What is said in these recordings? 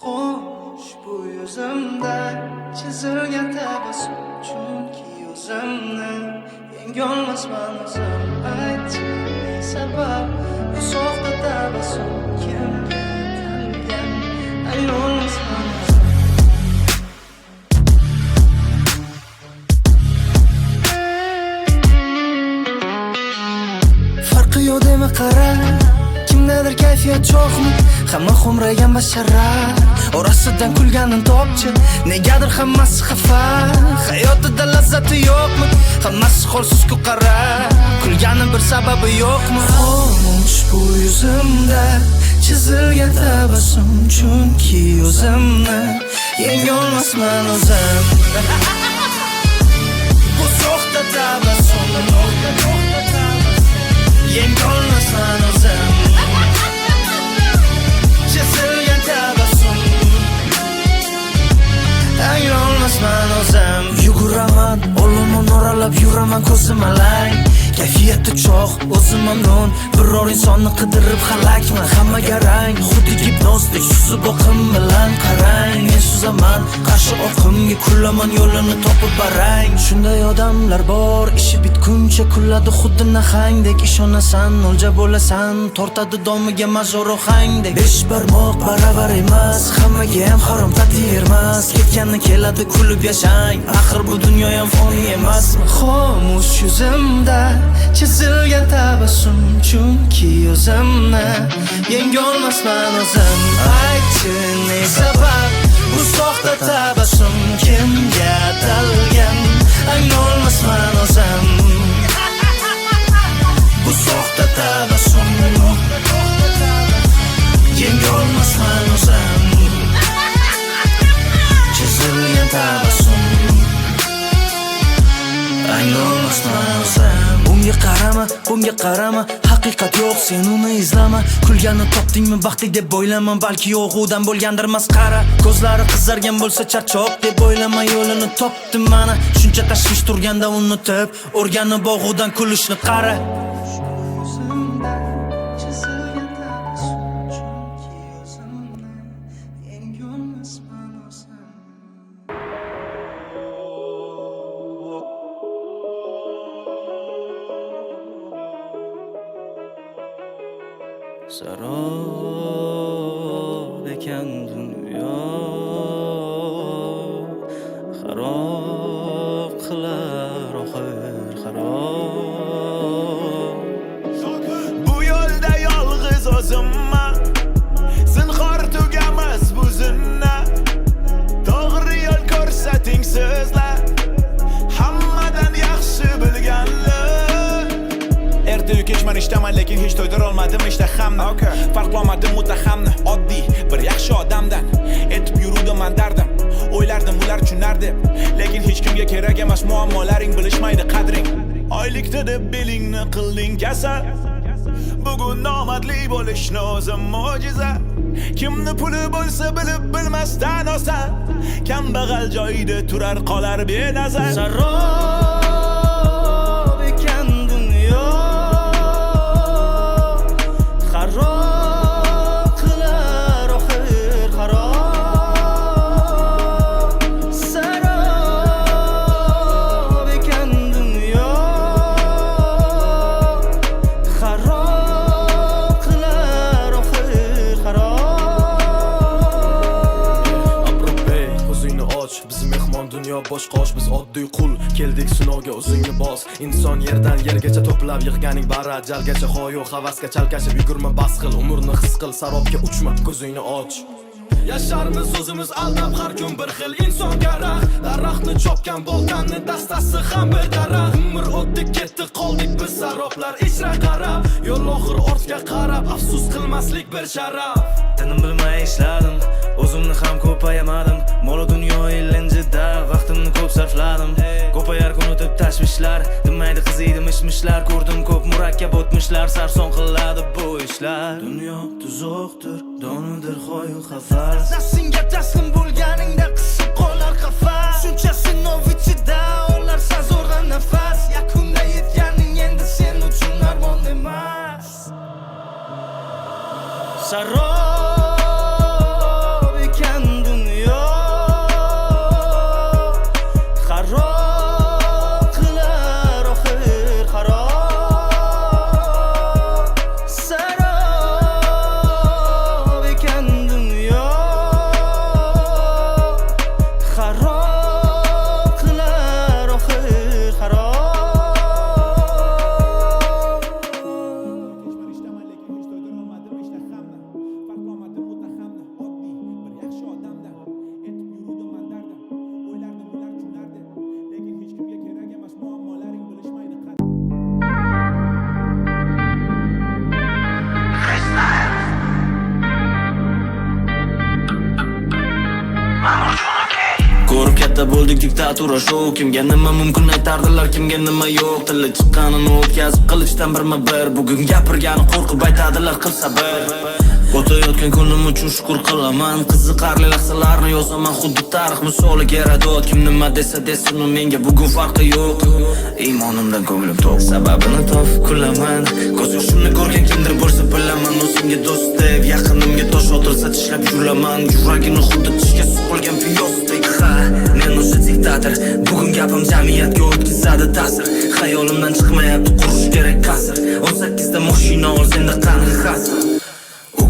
Xo'sh bu yuzimda chizilgan tabassum, chunki o'zimni yengolmasman o'zim. Aytchi sabab bu soxta tabassum kimga tanilgan, aylolmasman o'zim. Farqi yo'q dema qara, kimdadir kayfiyat cho'qmi, hamma xo'mragan basharlar orasidan kulganin topchi. Negadir hammasi xafa, hayotida lazzati yo'qmi, hammasi holsiz-ku qara, kulganin bir sababi yo'qmi? Xo'sh bu yuzimda chizilgan tabassum, chunki o'zimni yengolmasman o'zim. Bu soxta tabassum, yengolmasman o'zim. Chizilgan tabassum, aylolmasman o'zim. Yuguraman, olomon oralab yuraman, ko'zim alang. Kayfiyati cho'q, o'zim mamnun. Biror insonni qidirib halakman, hammaga rang. Xuddi gipnozdek suzib oqim bilan qarang. Men suzaman qarshi oqimga, kullaman yo'lini topib barang. Shunday odamlar bor, ishi bitguncha kulladi xuddi nahangdek. Ishonasan, o'lja bo'lasan, tortadi domiga mazor ohangdek. Besh barmoq baravar emas, hammaga ham harom tatirmas. Ketganni keladi kulib yashang, axir bu dunyo ham foniy emasmi? Xo'sh yuzimda chizilgan tabassum, chunki o'zimni yengolmasman o'zim. Aytchi ne sabab bu soxta tabassum kimga atalgan, aylolmasman o'zim. Bu soxta tabassum, yengolmasman o'zim. Chizilgan tabassum, aylolmasman o'zim. Bunga qarama, haqiqat yo'q, sen uni izlama. Kulganni topdingmi baxtli deb o'ylama, balki yo'g'udan bo'lgandir masxara. Ko'zlari qizargan bo'lsa charchoq deb o'ylama, yo'lini topdim mana. Shuncha tashvish turganda unutib, o'rganib bog'udan kulishni qara. Sarob ekan dunyo, xarob qilar oxir xarob. Bu yo'lda yolg'iz o'zimman, zinhor tugamas bu zinna. To'g'ri yo'l ko'rsating sizlar, hammadan yaxshi bilganlar. Ertayu kechman ishdaman, lekin hech to'ydira olmadim ishtahamni. Farqlamadim mutahamni, oddiy bir yaxshi odamdan. Etib yuruvdim dardim, o'ylardim ular tushunar deb, lekin hech kimga kerak emas muammolaring, bilishmaydi qadring. Oylikda deb belingni qilding kasal, bugun nomadli bo'lishni o'zim mo'jiza. Kimni puli bo'lsa bilib bilmasdan osan, kambag'al joyida turar qolar benazar. Sarob ekan dunyo, xarob qilar oxir xarob. Sarob ekan dunyo, xarob qilar oxir xarob. Abrubey, ko'zingni och, biz mehmon dunyo boshqosh, biz oddiy qul. Keldik sinovga, o'zingni bos. Inson yerdan yergacha to'plab yig'ganing bari ajalgacha. Xoyo havasga chalkashib yugurma, bas qil, umrni his qil, sarobga uchma, ko'zingni och. Yasharmiz o'zimiz aldab har kun bir xil insonga raxt. Daraxtni chopgan boltanni dastasi ham bir daraxt. Umr o'tdi ketdi, qoldik biz saroblar ichra qarab. Yo'l oxir ortga qarab, afsus qilmaslik bir sharaf. Tinim bilmay ishladim, o'zimni ham ko'payamadim. Mol dunyo ilinjida vaqtimni ko'p sarfladim. Ko'payar kun o'tib tashvishlar, demaydi qiziydi mishmishlar. Ko'rdim ko'p murakkab o'tmishlar, sarson qiladi bu ishlar. Dunyo tuzoqdir, donidir xoyu xafas. Nasinga taslim bo'lganingda qisib qolar qafas. Shuncha sinov ichida olarsa zo'rg'a nafas. Yakunda yetganing endi sen uchun armon emas. Sarob ekan Davlatda bo'ldik diktatura show. Kimga nima mumkin aytardilar, kimga nima yo'q. Tili chiqqanini o'tkazib qilichdan birma-bir. Bugun gapirgani qo'rqib aytadilar qilsa bir. O'tayotgan kunim uchun shukr qilaman. Qiziqarli lahzalarni yozaman xuddi tarix misoliga radot. Kim nima desa desin, menga bugun farqi yo'q. Iymonimdan ko'nglim to'q, sababini topib kulaman. Ko'z yoshimni ko'rgan kimdir bo'lsa bilaman. O'zimga do'st deb yaqinimga tosh otilsa tishlab yuraman. Yuragini xuddi tishga suqilgan piyozdek. Ha, men o'sha diktator. Bugun gapim jamiyatga o'tkazadi ta'sir. Xayolimdan chiqmayapti qurish kerak qasr. 18 da mashina ol, senda qani hasr.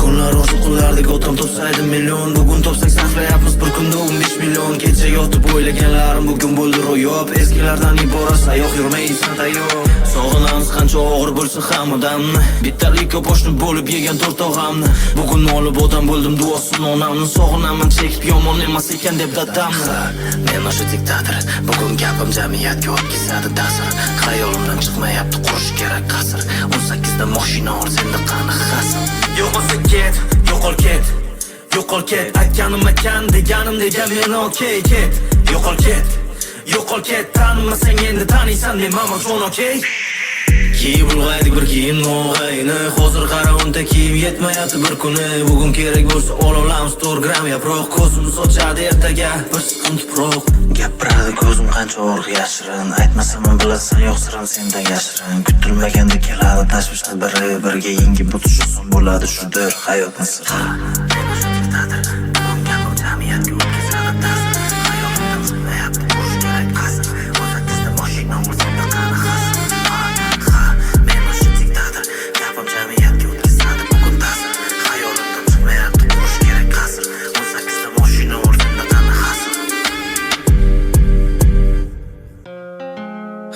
Kunlar orzuqlardek otam topsaydi million. Bugun topsak sarflayapmiz bir kunda 15 million. Kecha yotib o'ylaganlarim bugun bo'ldi ro'yob. Eskilardan iborat sayoq yurmaysan tayyor. Sog'inamiz qancha og'ir bo'lsa ham odamni. Bittalikka boshni bo'lib yegan to'rt og'amni. Bugun olib odam bo'ldim duosini onamni. Sog'inaman chekib yomon emas ekan deb dadamni. Men o'sha diktator. Bugun gapim jamiyatga o'tkazadi ta'sir. Xayolimdan chiqmayapti qurish kerak qasr. 18 da mashina ol, senda qani hasr. Yo'qolsa ket, yo'qol ket. Yo'qol ket, aytganim ekan, deganim degan meni okey ket. Yo'qol ket, yo'qol ket. Tanimasang endi taniysan men mamachon okey. Kiyib ulg'aydik bir kiyim no'g'ayni. Hozir qara unta kiyim yetmayapti bir kuni. Bugun kerak bo'lsa ololamiz 4 gram yaproq. Ko'zim sochadi ertaga bir siqim tuproq. Gapiradi ko'zim qancha og'ir yashirin. Aytmasam bilasan yo'q sirim sendan yashirin. Kutilmaganda keladi tashvishlar biri birga yengib o'tish oson bo'ladi shudir hayotning siri.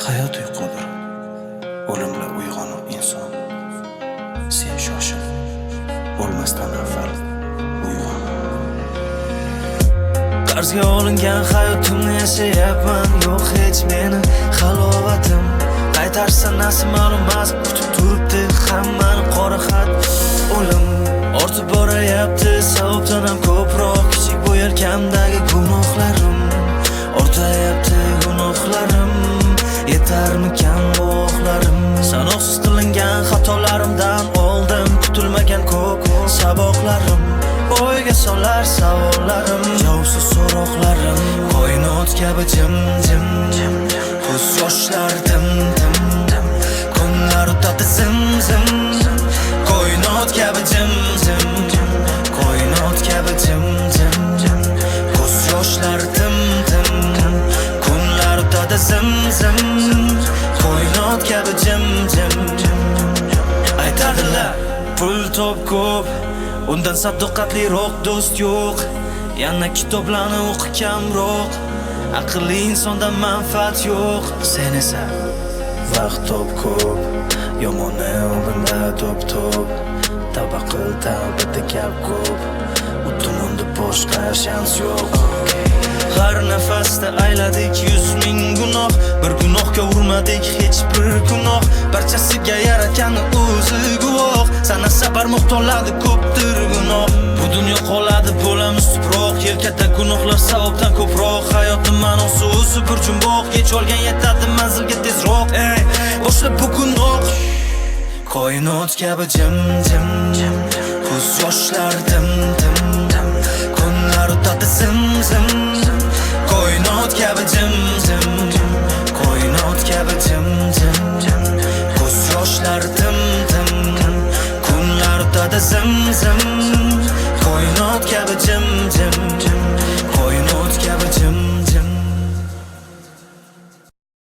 Hayot uyqudir, o'lim bilan uyg'onur inson. Sen shoshil, o'lmasdan avval uyg'on. Qarzga olingan hayotimni yashayapman, yo'q hech meni halovatim. Qaytarsa nasib ma'lum emas, kutib turibdi hammani qora xat. O'lim ortib borayapti, savobdan ham ko'proq. Kichik bu yelkamdagi gunohlarim, ortayapti gunohlarim. Yetarmikan vohlarim, sanoqsiz qilingan xatolarimdan oldim kutilmagan ko'p saboqlarim. O'yga solar savollarim, javobsiz so'roqlarim. Koinot kabi jim jim jim, ko'z yoshlar dim dim dim. Kunlar o'tadi zim zim. Koinot kabi jim jim jim, koinot kabi jim jim jim. Ko'z yoshlar dim dim dim. Kunlar o'tadi zim zim. Koinot kabi jim jim. Aytadilar pul top ko'p, undan sadoqatliroq do'st yo'q. Yana kitoblarni o'qi kamroq, aqlli insondan manfaat yo'q. Sen esa vaqt top ko'p, yomoni o'g'inda top top. Tavba qil tavbada gap ko'p, utumunda boshqa shans yo'q. Har nafasda ayladik 100 ming gunoh, bir gunohga urmadik hech bir gunoh. Barchasiga yaratgani o'zi guvoh, sanasa barmoq to'ladi ko'pdir gunoh. Bu dunyo qoladi bo'lamiz tuproq, yelkada gunohlar savobdan ko'proq. Hayotning ma'nosi o'zi bir jumboq, kech olgan yetadi manzilga tezroq. Ey, boshla bugunoq. Koinot kabi jim jim jim, ko'z yoshlar dim dim dim. Kunlar o'tadi zim zim. Koinot kabi jim jim jim, koinot kabi jim jim jim. Ko'z yoshlar dim dim dim. Kunlar o'tadi zim zim.